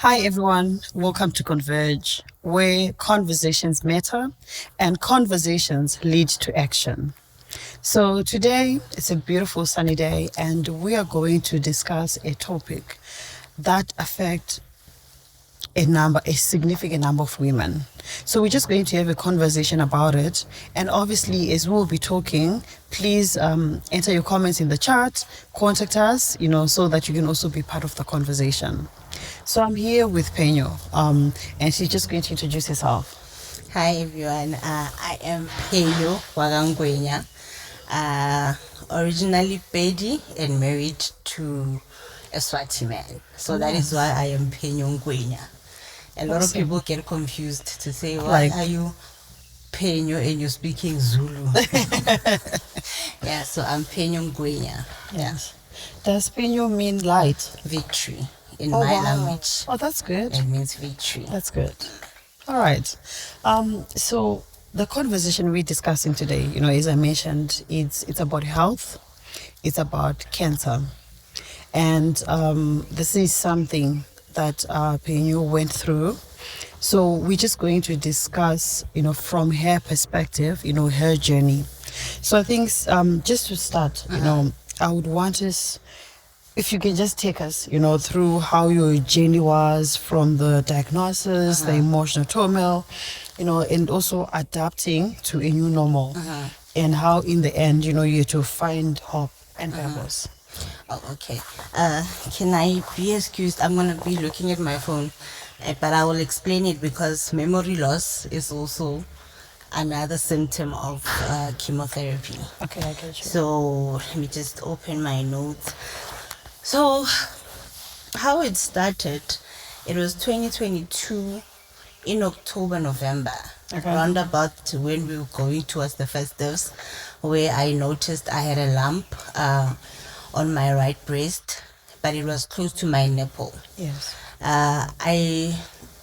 Hi, everyone. Welcome to Converge, where conversations matter and conversations lead to action. So, today it's a beautiful sunny day, and we are going to discuss a topic that affects a significant number of women. So we're just going to have a conversation about it. And obviously, as we'll be talking, please enter your comments in the chat, contact us, so that you can also be part of the conversation. So I'm here with Phenyo, and she's just going to introduce herself. Hi everyone, I am Phenyo Wagangwenya, originally Pedi and married to a Swati man. So that is why I am Phenyo Ngwenya. A lot of people get confused to say, why are you Phenyo and you're speaking Zulu? Yeah, so I'm Phenyo Ngwenya. Yes. Does Phenyo mean light? Victory in my language. Oh, that's good. It means victory. That's good. All right. So the conversation we're discussing today, as I mentioned, it's about health. It's about cancer. And this is something that Phenyo went through. So we're just going to discuss, from her perspective, her journey. So I think just to start, I would want us, if you can just take us, through how your journey was from the diagnosis, the emotional turmoil, and also adapting to a new normal, and how in the end, you had to find hope and purpose. Oh, okay. Can I be excused? I'm going to be looking at my phone, but I will explain it because memory loss is also another symptom of chemotherapy. Okay, I get you. So let me just open my notes. So, how it started, it was 2022 in October, November, around about when we were going towards the festives, where I noticed I had a lump on my right breast, but it was close to my nipple. Yes.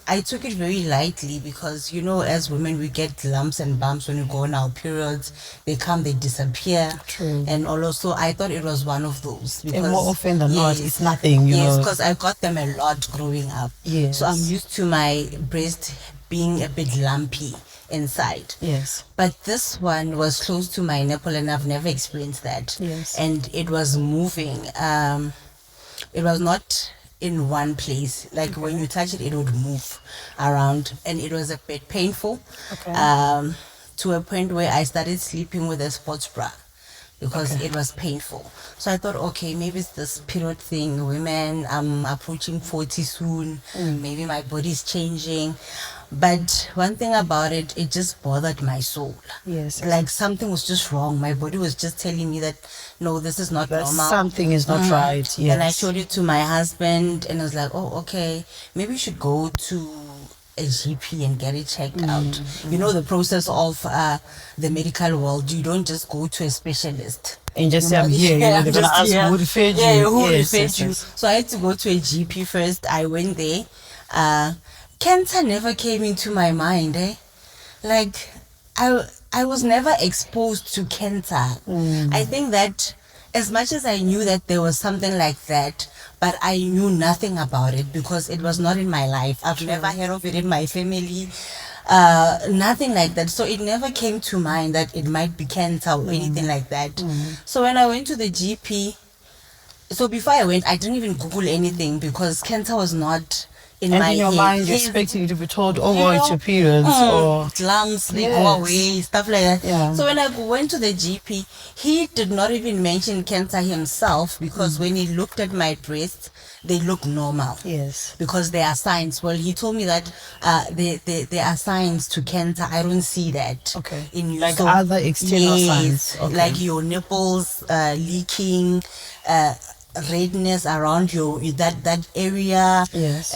I took it very lightly because, as women, we get lumps and bumps when we go on our periods. They come, they disappear. True. And also, I thought it was one of those. Because, and more often than not, it's nothing, Yes, because I got them a lot growing up. Yes. So I'm used to my breast being a bit lumpy inside. Yes. But this one was close to my nipple and I've never experienced that. Yes. And it was moving. It was not in one place. Like when you touch it, it would move around, and it was a bit painful. Okay. To a point where I started sleeping with a sports bra because it was painful. So I thought, okay, maybe it's this period thing. Women, I'm approaching 40 soon. Maybe my body's changing. But one thing about it, it just bothered my soul. Yes. Like something was just wrong. My body was just telling me that, no, this is not normal. Something is not right. Yes. And I showed it to my husband and I was like, oh, okay, maybe you should go to a GP and get it checked out. You know, the process of the medical world, you don't just go to a specialist. And just say, I'm here. They're going to ask who referred you. Yeah, who referred you. So I had to go to a GP first. I went there. Cancer never came into my mind. Like, I was never exposed to cancer. I think that as much as I knew that there was something like that, but I knew nothing about it because it was not in my life. I've never heard of it in my family. Nothing like that. So it never came to mind that it might be cancer or anything like that. So when I went to the GP, so before I went, I didn't even Google anything because cancer was not in my your head. mind, you're expecting you to be told, oh, it's your periods, or lumps, they go away, stuff like that. Yeah. So when I went to the GP, he did not even mention cancer himself because when he looked at my breasts, they look normal. Yes. Because there are signs. Well, he told me that there are signs to cancer. I don't see that. Okay. In you. Like other external signs. Okay. Like your nipples leaking, redness around that area. Yes.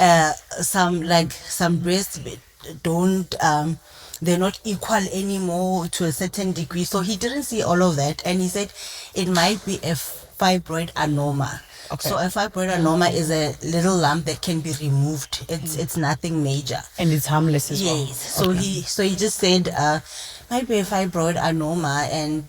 Some breasts don't they're not equal anymore to a certain degree. So he didn't see all of that, and he said it might be a fibroid adenoma. Okay. So a fibroid adenoma is a little lump that can be removed. It's nothing major. And it's harmless as well. Yes. So he just said might be a fibroid adenoma, and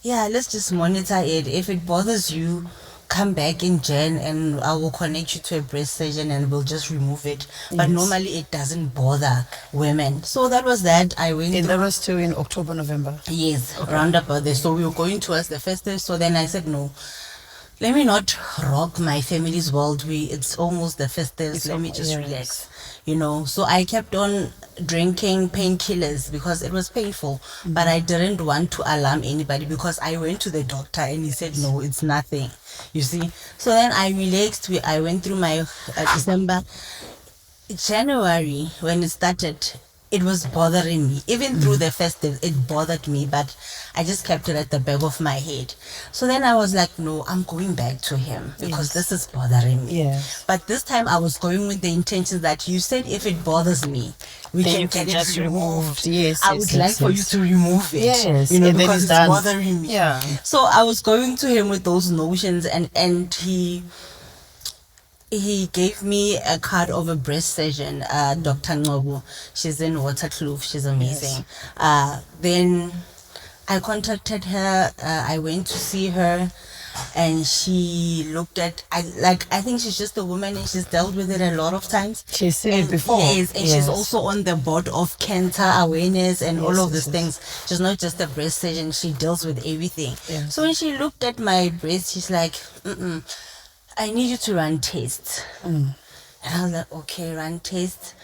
let's just monitor it. If it bothers you, come back in Jan and I will connect you to a breast surgeon and we'll just remove it. But Yes. normally it doesn't bother women. So that was that. I went And through. that was too in October, November. Yes, around about there. So we were going towards the festive. So then I said, no, let me not rock my family's world. It's almost the festives. Let me just relax, So I kept on drinking painkillers because it was painful. But I didn't want to alarm anybody because I went to the doctor and he said, no, it's nothing. You see? So then I relaxed. I went through my December. January, when it started, it was bothering me. Even through the festive, it bothered me, but I just kept it at the back of my head. So then I was like, no, I'm going back to him because this is bothering me. Yes. But this time I was going with the intention that you said if it bothers me, we Then can you get can it removed. Yes, I would like for you to remove it. Yes, and then because it's it's done. bothering me. Yeah. So I was going to him with those notions and he gave me a card of a breast surgeon, Dr. Ngobu. She's in Waterkloof. She's amazing. Then I contacted her. I went to see her, and she looked at. I think she's just a woman, and she's dealt with it a lot of times. She's seen it before. Yes, and she's also on the board of cancer awareness and all of these things. She's not just a breast surgeon. She deals with everything. Yes. So when she looked at my breast, she's like, I need you to run tests. And I was like, okay, run tests.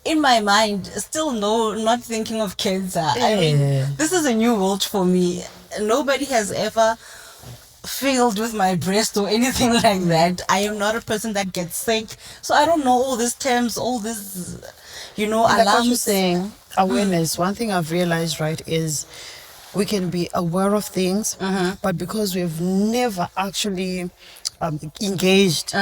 In my mind, still not thinking of cancer. I mean, this is a new world for me. Nobody has ever filled with my breast or anything like that. I am not a person that gets sick. So I don't know all these terms, all this, Like what you're alarms. saying, awareness. One thing I've realized, right, is we can be aware of things, but because we've never actually engaged,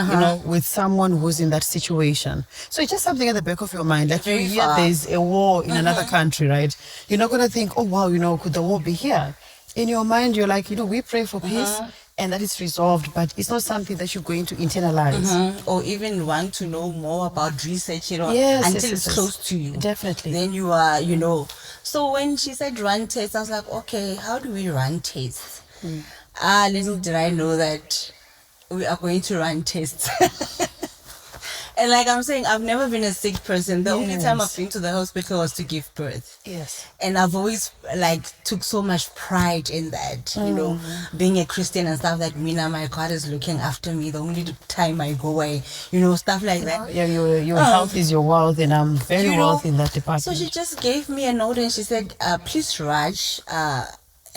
with someone who's in that situation. So it's just something at the back of your mind. Like you Very hear far. there's a war in another country, right? You're not going to think, oh, wow, could the war be here? In your mind, you're like, we pray for peace and that is resolved, but it's not something that you're going to internalize. Or even want to know more about research, Yes, until yes, it's yes. close to you. Definitely. Then you are, So when she said run tests, I was like, okay, how do we run tests? Little did I know that we are going to run tests. And like I'm saying, I've never been a sick person. The only time I've been to the hospital was to give birth. Yes. And I've always took so much pride in that, being a Christian and stuff, that my God is looking after me the only time I go away, stuff like that. Yeah, your health is your wealth, and I'm very wealthy in that department. So she just gave me a note and she said, please rush,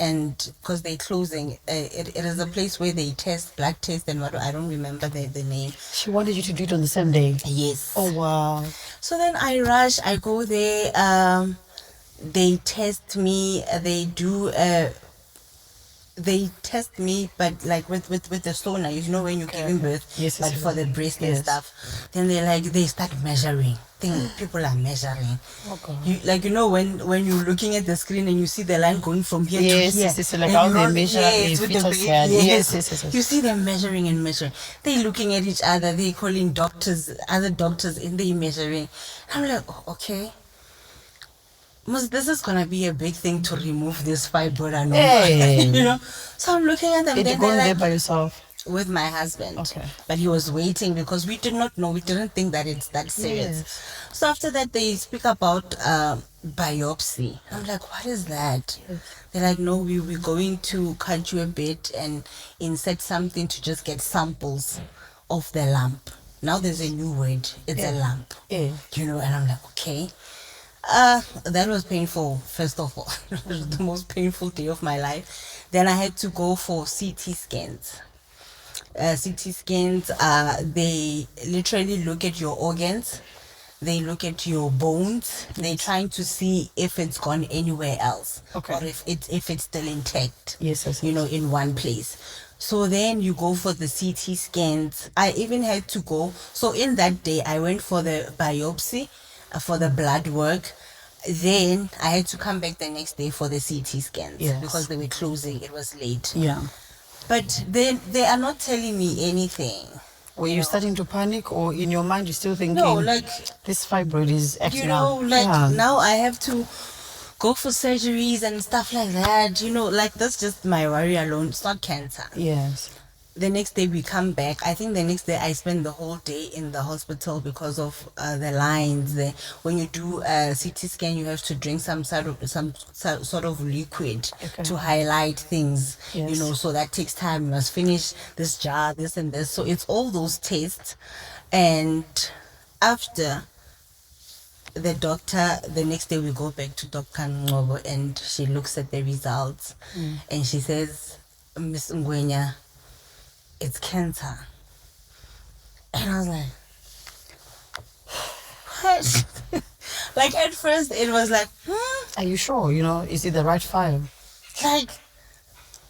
and because they're closing, it is a place where they test blood test and what, I don't remember the name. She wanted you to do it on the same day. Yes. Oh wow. So then I rush, I go there, they test me, they test me, but with the sonar, when you're giving birth, Yes, but yes, for yes. the breast and Yes. stuff. Then they start measuring. People are measuring. Oh, God. When you're looking at the screen and you see the line going from here Yes, to here. yes, yes, like and how you they don't- measure yes, the with the fetus baby, head. yes. Yes, yes, yes, yes. You see them measuring and measuring. They looking at each other. They calling doctors, other doctors, and they measuring. I'm like, oh, okay. This is gonna be a big thing to remove this fibroid. Hey. So I'm looking at them. Did you Then go they're there like, by yourself? with my husband. Okay. But he was waiting because we did not know. We didn't think that it's that serious. Yes. So after that, they speak about biopsy. I'm like, what is that? They're like, no, we're going to cut you a bit and insert something to just get samples of the lump. Now there's a new word. It's a lump. Yeah. And I'm like, okay. That was painful, first of all. It was the most painful day of my life. Then I had to go for CT scans. CT scans, they literally look at your organs, they look at your bones, they're trying to see if it's gone anywhere else, Okay. or if it's still intact. Yes, yes, In one place. So then you go for the CT scans. I even had to go. So in that day, I went for the biopsy, for the blood work. Then I had to come back the next day for the CT scans, Yes. because they were closing. It was late. Yeah. But they are not telling me anything. Were you starting to panic, or in your mind you're still thinking, No, this fibroid is acting out? now I have to go for surgeries and stuff like that. That's just my worry alone. It's not cancer. Yes. the next day we come back. I think the next day I spent the whole day in the hospital because of the lines. When you do a CT scan, you have to drink some sort of liquid Okay. to highlight things. Yes. So that takes time. You must finish this jar, this and this. So it's all those tests, and after the doctor, the next day we go back to Dr. Ngobo and she looks at the results and she says, Miss Ngwenya, it's cancer. And I was like, what? Like at first it was like, Are you sure? Is it the right file? like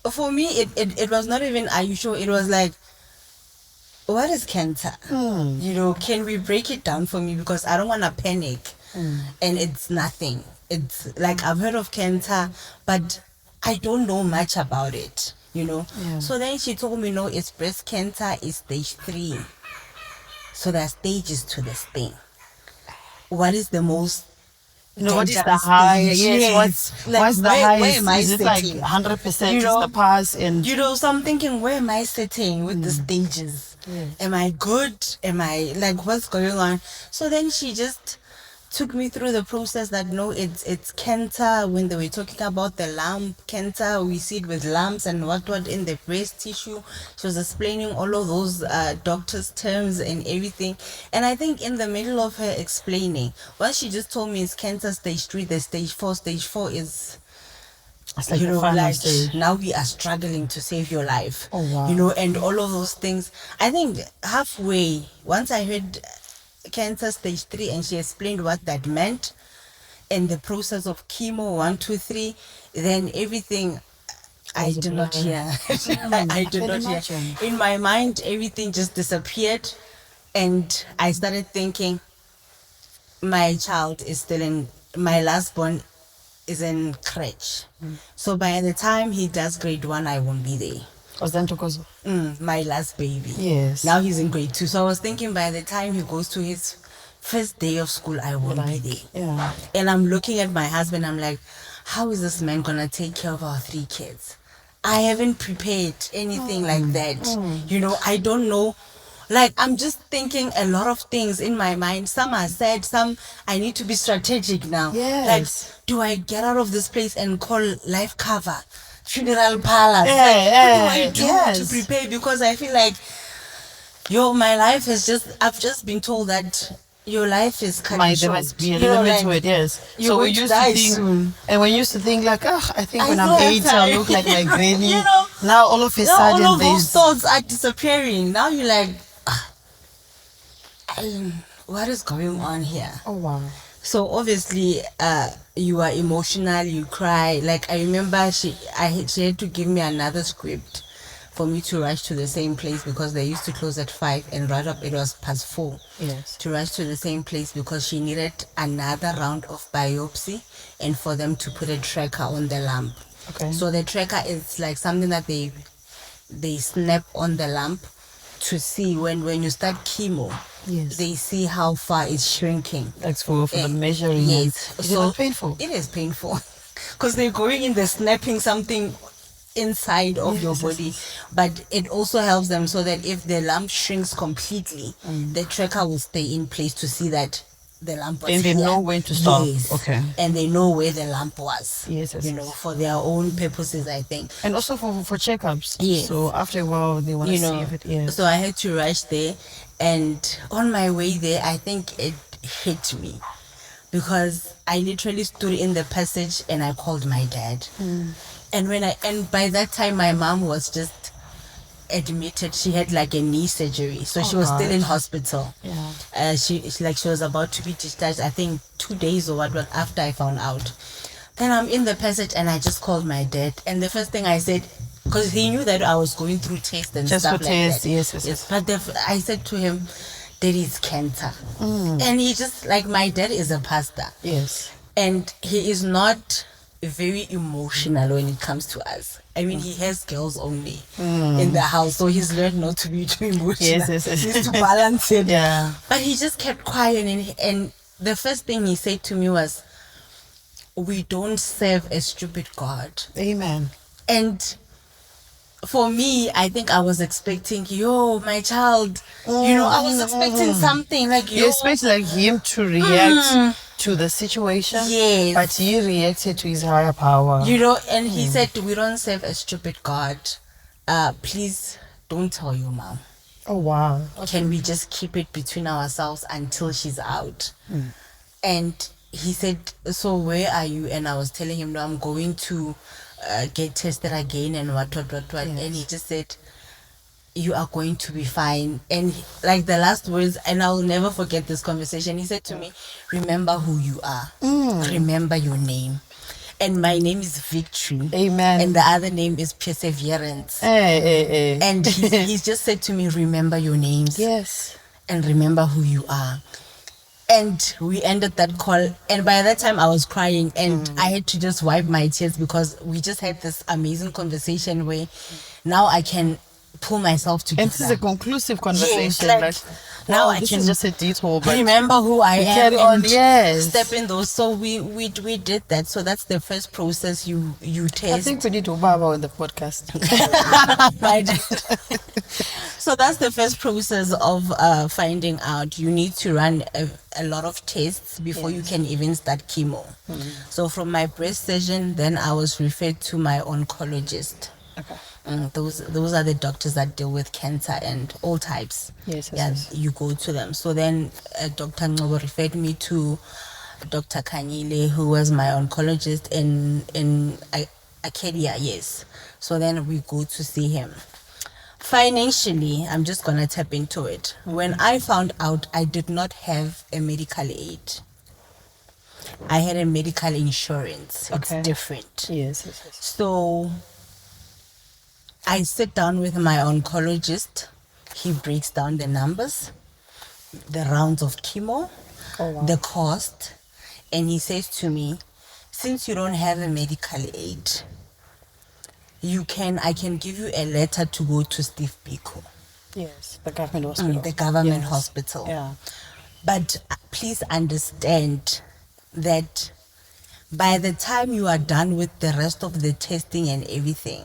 for me it was not even are you sure? It was like, what is cancer? Can we break it down for me, because I don't want to panic. And it's nothing. It's like I've heard of cancer, but I don't know much about it. Yeah. So then she told me, no, it's breast cancer, is stage 3. So there are stages to this thing. What is the most what is the dangerous high? stage? Yes. Like, What's the where highest? am I Is it like sitting? 100% You is know? the pass? And So I'm thinking, where am I sitting with the stages? Yes. Am I good? Am I like, what's going on? So then she just took me through the process that no, it's cancer. When they were talking about the lump cancer, we see it with lumps and what in the breast tissue. She was explaining all of those doctor's terms and everything. And I think in the middle of her explaining, what she just told me is cancer stage 3, the stage 4. Stage 4 is, it's like the final stage. now we are struggling to save your life. Oh, wow. And all of those things. I think halfway, once I heard cancer stage 3 and she explained what that meant and the process of chemo 1, 2, 3, then everything I did not hear. I did not hear. In my mind, everything just disappeared, and I started thinking, my child is still in, my last born is in crèche. So by the time he does grade 1, I won't be there. Was then because My last baby. Yes. Now he's in grade 2. So I was thinking by the time he goes to his first day of school, I won't be there. Yeah. And I'm looking at my husband, I'm like, how is this man gonna take care of our 3 kids? I haven't prepared anything like that. I don't know. Like, I'm just thinking a lot of things in my mind. Some are sad, some I need to be strategic now. Yes. Like, do I get out of this place and call life cover, funeral parlors? Yeah, What do I do to prepare? Because I feel like, my life is just, I've just been told that your life is cut short. There must be a limit to it, yes. You're going to die soon. And we used to think like, I think when I'm 8, I'll look like my granny. Now all of a Now sudden, all of those thoughts are disappearing. Now you're like, what is going on here? Oh, wow. So obviously, you are emotional, you cry. Like, I remember she had to give me another script for me to rush to the same place, because they used to close at 5 and right up it was past 4. Yes. To rush to the same place because she needed another round of biopsy and for them to put a tracker on the lump. Okay. So the tracker is like something that they snap on the lump to see when you start chemo. Yes. They see how far it's shrinking. That's for the measuring. Yes. Is it not painful? It is painful because they're going in, they're snapping something inside of your body, but it also helps them so that if the lump shrinks completely, the tracker will stay in place to see that the lump was and they here. know when to stop. Yes. Okay. And they know where the lump was. Yes. For their own purposes, I think. And also for checkups. Yes. So after a while, they want to see if it is. So I had to rush there, and on my way there, I think it hit me because I literally stood in the passage and I called my dad. And by that time, my mom was just admitted. She had like a knee surgery, so she was still in hospital. Yeah. She was about to be discharged, I think 2 days or what after I found out. Then I'm in the passage and I just called my dad, and the first thing I said, because he knew that I was going through tests and just stuff for like tests, that. yes. But I said to him, Daddy, it's cancer. And he just, like, my dad is a pastor. Yes. And he is not very emotional when it comes to us. I mean, he has girls only in the house, so he's learned not to be too emotional. Yes. He needs to balance it. Yeah. But he just kept quiet, and the first thing he said to me was, we don't serve a stupid God. Amen. And for me, I think I was expecting, yo, my child, I was expecting something like, You yo, expect like him to react to the situation, yes. but he reacted to his higher power. And he said, we don't serve a stupid God. Please don't tell your mom. Oh wow. Can we just keep it between ourselves until she's out? And he said, so where are you? And I was telling him, no, I'm going to get tested again and what. Yes. And he just said, you are going to be fine. And like the last words, and I'll never forget this conversation, he said to me, remember who you are. Remember your name. And my name is Victory. Amen. And the other name is Perseverance. Hey. And he's just said to me, remember your names. Yes. And remember who you are. And we ended that call. And by that time, I was crying. And I had to just wipe my tears because we just had this amazing conversation where now I can pull myself together. And this is a conclusive conversation. Yes, now I this can is just a detour, but remember who I am carry on. and Yes. step in those. So we did that. So that's the first process you test. I think we need to Baba on the podcast. Right. So that's the first process of finding out. You need to run a lot of tests before you can even start chemo. So from my breast surgeon, then I was referred to my oncologist. Okay. Those are the doctors that deal with cancer and all types. Yes. You go to them. So then Dr. Ngobo referred me to Dr. Kanyile, who was my oncologist in Acadia, yes. So then we go to see him. Financially, I'm just going to tap into it. When I found out I did not have a medical aid, I had a medical insurance. Okay. It's different. Yes. So I sit down with my oncologist. He breaks down the numbers, the rounds of chemo, the cost, and he says to me, since you don't have a medical aid, I can give you a letter to go to Steve Biko. Yes, the government hospital. The government hospital. Yeah. But please understand that by the time you are done with the rest of the testing and everything,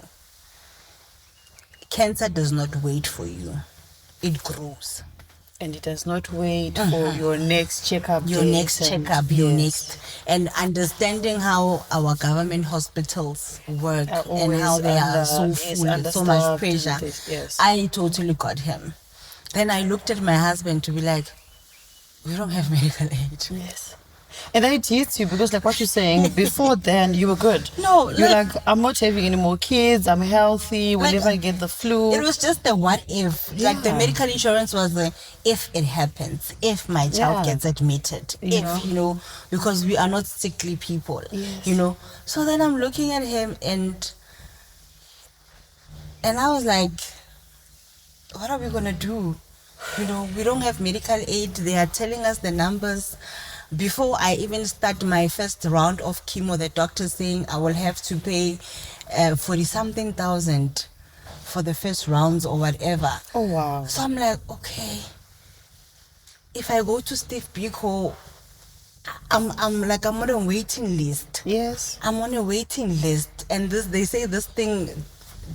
cancer does not wait for you. It grows. And it does not wait for your next checkup. And understanding how our government hospitals work and how they are so full with so much pressure. Yes. I totally got him. Then I looked at my husband to be like, we don't have medical aid. Yes. And then it hits you because, like what you're saying, before then you were good. No, you're like, I'm not having any more kids. I'm healthy. Whenever I get the flu, it was just the what if. Like the medical insurance was the if it happens, if my child gets admitted, because we are not sickly people. Yes. So then I'm looking at him and I was like, what are we gonna do? We don't have medical aid. They are telling us the numbers. Before I even start my first round of chemo, the doctor saying I will have to pay 40-something thousand for the first rounds or whatever. Oh wow! So I'm like, okay, if I go to Steve Biko, I'm on a waiting list. Yes, I'm on a waiting list, and they say this thing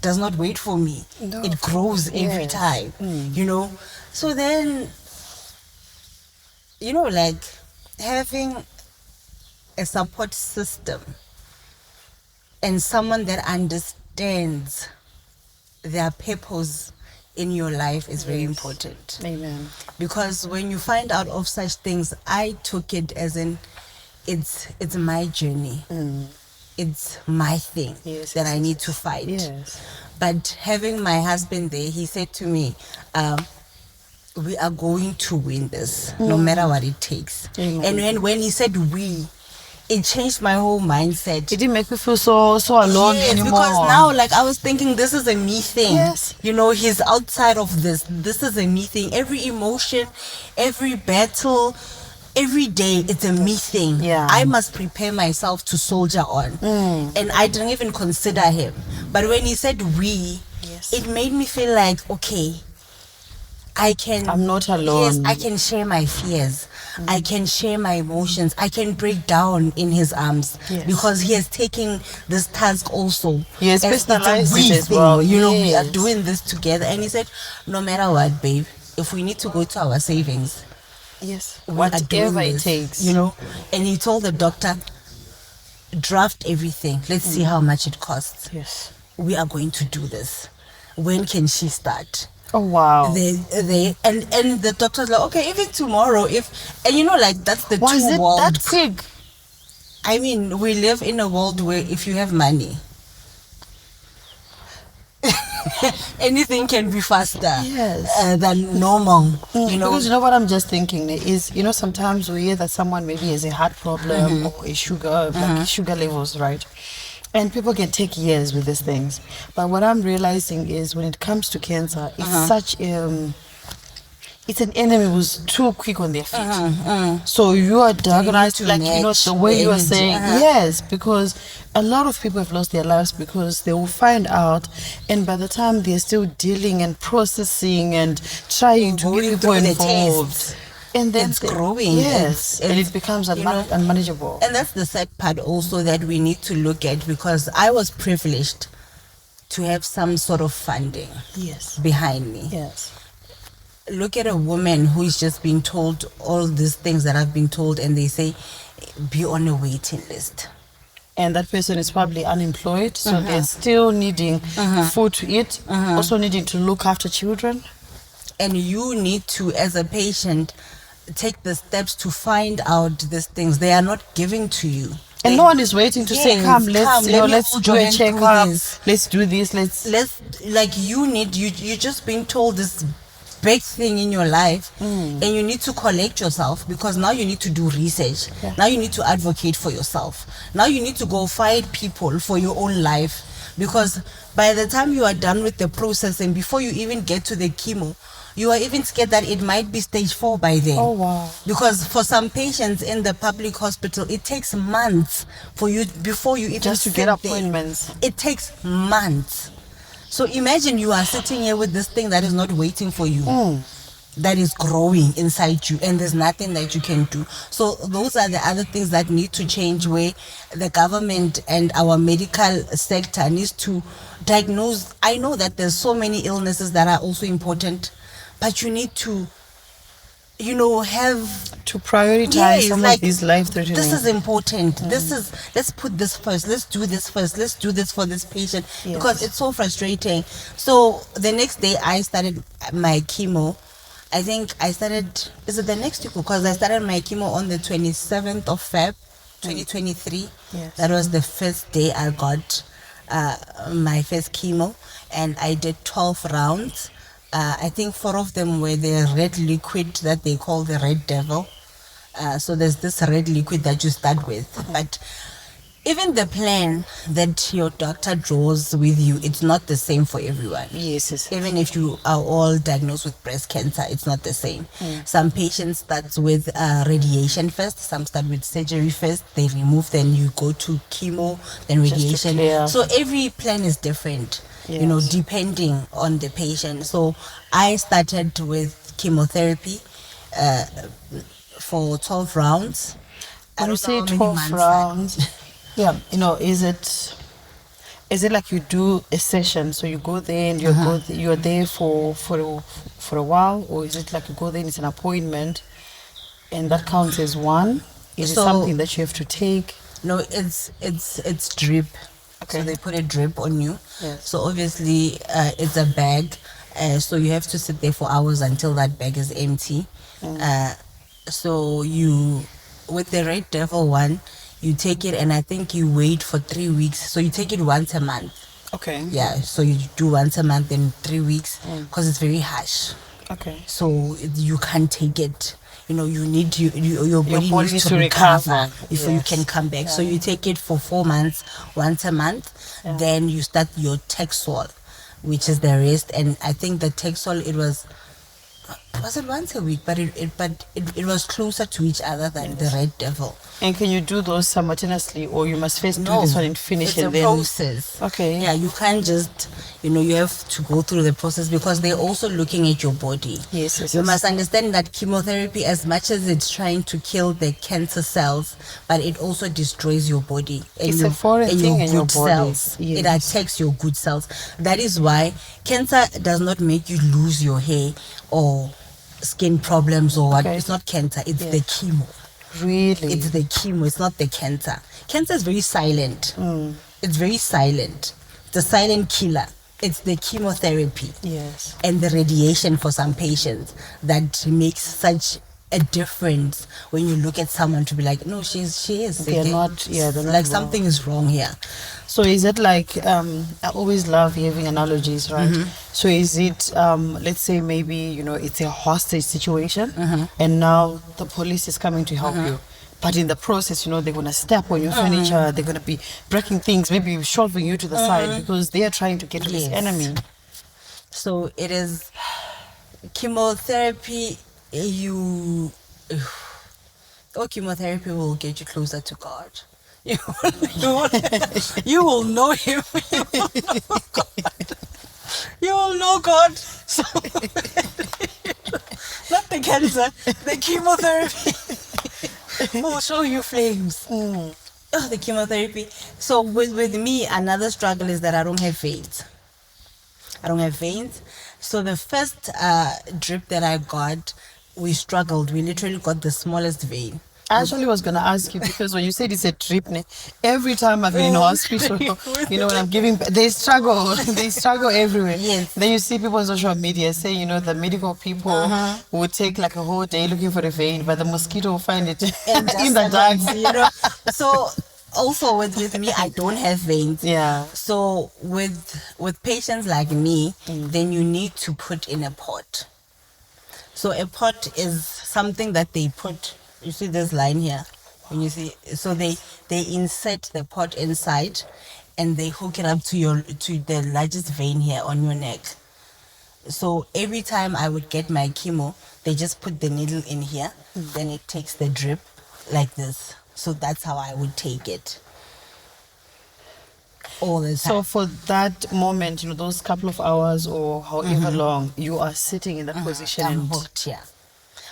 does not wait for me. No. It grows every time. So then, like having a support system and someone that understands their purpose in your life is very important. Amen. Because when you find out of such things, I took it as in it's my journey. It's my thing that I need to fight. Yes. But having my husband there, he said to me, we are going to win this, no matter what it takes. Amen. And when he said we, it changed my whole mindset. It didn't make me feel so alone anymore. Because now, I was thinking, this is a me thing. Yes. He's outside of this. This is a me thing. Every emotion, every battle, every day, it's a me thing. Yeah. I must prepare myself to soldier on. And I didn't even consider him. But when he said we, it made me feel like, okay, I'm not alone. Yes, I can share my fears. I can share my emotions. I can break down in his arms Yes. because he has taken this task also. He has as it's a personalized it we as thing, well. You know, we are Yes. doing this together. And he said, no matter what, babe, if we need to go to our savings, Yes. we are doing Whatever it this, takes. you know. And he told the doctor, draft everything. Let's see how much it costs. Yes. We are going to do this. When can she start? Oh wow. And the doctor's like, okay, even tomorrow, and you know, like that's the Was two it worlds. that quick? I mean, we live in a world where if you have money, anything can be faster than normal. You know, Because you know what I'm just thinking is, you know, sometimes we hear that someone maybe has a heart problem or a sugar, like sugar levels, right? And people can take years with these things. But what I'm realizing is when it comes to cancer, it's such it's an enemy who's too quick on their feet. So you are diagnosed, to like, you know, match the way the you are energy. saying, yes, because a lot of people have lost their lives because they will find out, and by the time they're still dealing and processing and trying to Going get people through the involved, tests. and then It's growing. yes, and It's- it becomes you know, unmanageable. And that's the sad part also that we need to look at, because I was privileged to have some sort of funding Yes, behind me. yes, Look at a woman who is just being told all these things that I've been told, and they say, be on a waiting list. and that person is probably unemployed, so they're still needing food to eat, also needing to look after children. And you need to, as a patient, take the steps to find out these things. They are not giving to you. And no one is waiting to say, Yes, come, let's let me let's hold do your a hand through checkup, this. let's do this, Let's, like, you're just being told this big thing in your life, and you need to collect yourself, because now you need to do research. Yeah. Now you need to advocate for yourself. Now you need to go fight people for your own life, because by the time you are done with the process and before you even get to the chemo, you are even scared that it might be stage 4 by then. Oh, wow. Because for some patients in the public hospital, it takes months for you before you even just to sit get there. appointments. It takes months. So imagine you are sitting here with this thing that is not waiting for you, that is growing inside you, and there's nothing that you can do. So those are the other things that need to change, where the government and our medical sector needs to diagnose. I know that there's so many illnesses that are also important, but you need to, you know, have To prioritize Yes, some like, of these life-threatening. this is important. This is, let's put this first. Let's do this first. Let's do this for this patient, Yes. because it's so frustrating. So the next day I started my chemo. I think I started, is it the next week? Because I started my chemo on the 27th of Feb 2023. Yes. That was the first day I got my first chemo, and I did 12 rounds. I think 4 of them were the red liquid that they call the red devil. So there's this red liquid that you start with. But even the plan that your doctor draws with you, it's not the same for everyone. Yes, yes. Even if you are all diagnosed with breast cancer, it's not the same. Some patients start with radiation first, some start with surgery first, they remove, then you go to chemo, then Just to radiation. clear. So every plan is different, you know, Yes. depending on the patient. So I started with chemotherapy for 12 rounds. I When you don't know say how many 12 months. rounds, yeah, you know, is it like you do a session, so you go there and you're there for a while, or is it like you go there and it's an appointment and that counts as one? Is it So- something that you have to take? No, it's drip. Okay. So they put a drip on you. Yes. So obviously it's a bag. So you have to sit there for hours until that bag is empty. So you, with the Red Devil one, you take it, and I think you wait for 3 weeks. So you take it once a month. Okay. Yeah. So you do once a month in 3 weeks, because it's very harsh. Okay. So you can't take it. You know, you need your body body needs to recover before you Yes. can come back. So you take it for 4 months, once a month. Then you start your Taxol, which is the rest. And I think the Taxol, it was was it once a week, but it was closer to each other than the Red Devil. And can you do those simultaneously, or you must first do No, this one and finish it's and a then? process. Okay. Yeah, you can't just, you have to go through the process because they're also looking at your body. Yes. You must understand that chemotherapy, as much as it's trying to kill the cancer cells, but it also destroys your body. And It's a foreign thing in your good body. cells. Yes. It attacks your good cells. That is why cancer does not make you lose your hair or skin problems or what. Okay. It's not cancer, it's Yeah. the chemo. Really? It's the chemo, it's not the cancer. Cancer is very silent. It's very silent. It's a silent killer. It's the chemotherapy Yes. and the radiation for some patients that makes such a difference when you look at someone to be like, no, she is sick. They're not like wrong. something is wrong here. So is it like, I always love having analogies, right? So is it, let's say maybe, it's a hostage situation and now the police is coming to help you. But in the process, they're going to step on your furniture, they're going to be breaking things, maybe shoving you to the side because they are trying to get to this Yes. enemy. So it is chemotherapy, chemotherapy will get you closer to God. You will know Him. You will know God. So, not the cancer, the chemotherapy will show you flames. Oh, the chemotherapy. So with me, another struggle is that I don't have veins. So the first drip that I got, we struggled. We literally got the smallest vein. I actually was going to ask you because when you said it's a trip, every time I've been in hospital, when I'm giving, they struggle everywhere. Yes. Then you see people on social media say, the medical people would take like a whole day looking for the vein, but the mosquito will find it in the dark. So also with me, I don't have veins. Yeah. So with patients like me, then you need to put in a pot. So a pot is something that they put. You see this line here, when you see, so they insert the pot inside, and they hook it up to the largest vein here on your neck. So every time I would get my chemo, they just put the needle in here, then it takes the drip like this. So that's how I would take it. All the time. So for that moment, those couple of hours or however long, you are sitting in that position. I'm hooked, yeah.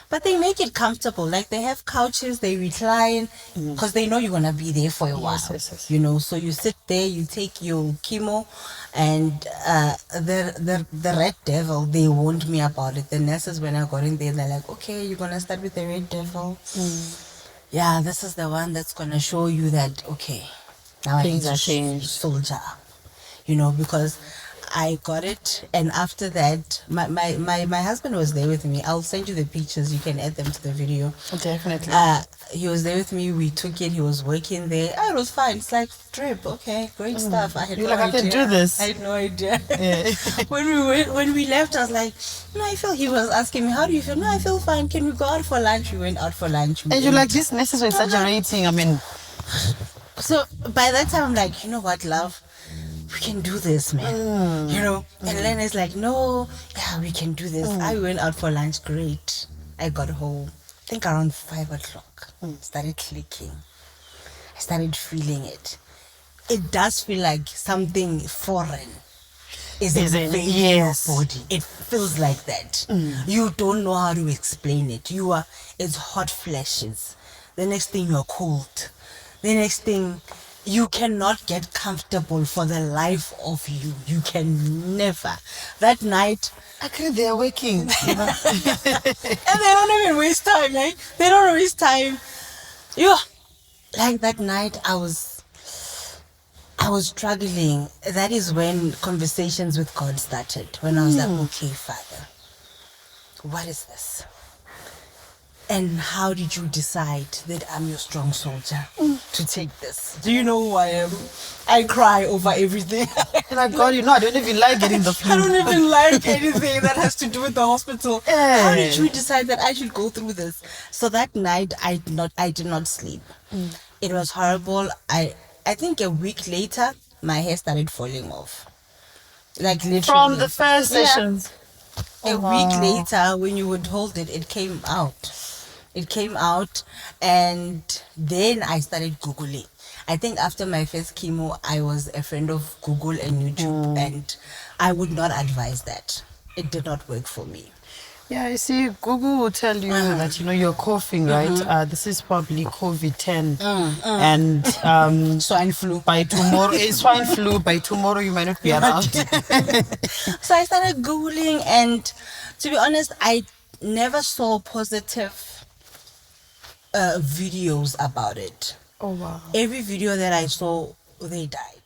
But they make it comfortable. Like they have couches, they recline, because they know you're gonna be there for a while. Yes. So you sit there, you take your chemo, and the Red Devil, they warned me about it. The nurses, when I got in there, they're like, okay, you're gonna start with the Red Devil. Yeah, this is the one that's gonna show you that, okay, now Things I need are to changed. soldier, because I got it, and after that, my husband was there with me. I'll send you the pictures. You can add them to the video. Definitely. He was there with me. We took it. He was working there. It was fine. It's like drip. Okay, great stuff. I had You're no like, idea. I can do this. I had no idea. Yeah. When we left, I was like, no, I feel. He was asking me, how do you feel? No, I feel fine. Can we go out for lunch? We went out for lunch. And you're like, this nurses are exaggerating. I mean, so by that time, I'm like, you know what, love? We can do this, man. And Lena's like, no, yeah, we can do this. I went out for lunch. Great. I got home, I think around 5 o'clock. Started clicking. I started feeling it. It does feel like something foreign is invading your body. It feels like that. You don't know how to explain it. It's hot flashes. The next thing you're cold. The next thing, you cannot get comfortable for the life of you. You can never. That night, actually they're waking. and they don't even waste time, right? They don't waste time. Like that night, I was struggling. That is when conversations with God started. When I was like, okay, Father, what is this? And how did you decide that I'm your strong soldier to take this? Do you know who I am? I cry over everything. Like, God, I don't even like getting the flu. I don't even like anything that has to do with the hospital. Yeah. How did you decide that I should go through this? So that night, I did not sleep. It was horrible. I think a week later, my hair started falling off. Like literally. From the first sessions. A week later, when you would hold it, it came out. It came out, and then I started Googling. I think after my first chemo, I was a friend of Google and YouTube, and I would not advise that. It did not work for me. Yeah, you see, Google will tell you that, you're coughing, right? This is probably COVID-10. And Swine flu. by tomorrow, it's swine flu. By tomorrow, you might not be around. So I started Googling, and to be honest, I never saw positive videos about it. Oh, wow. Every video that I saw, they died.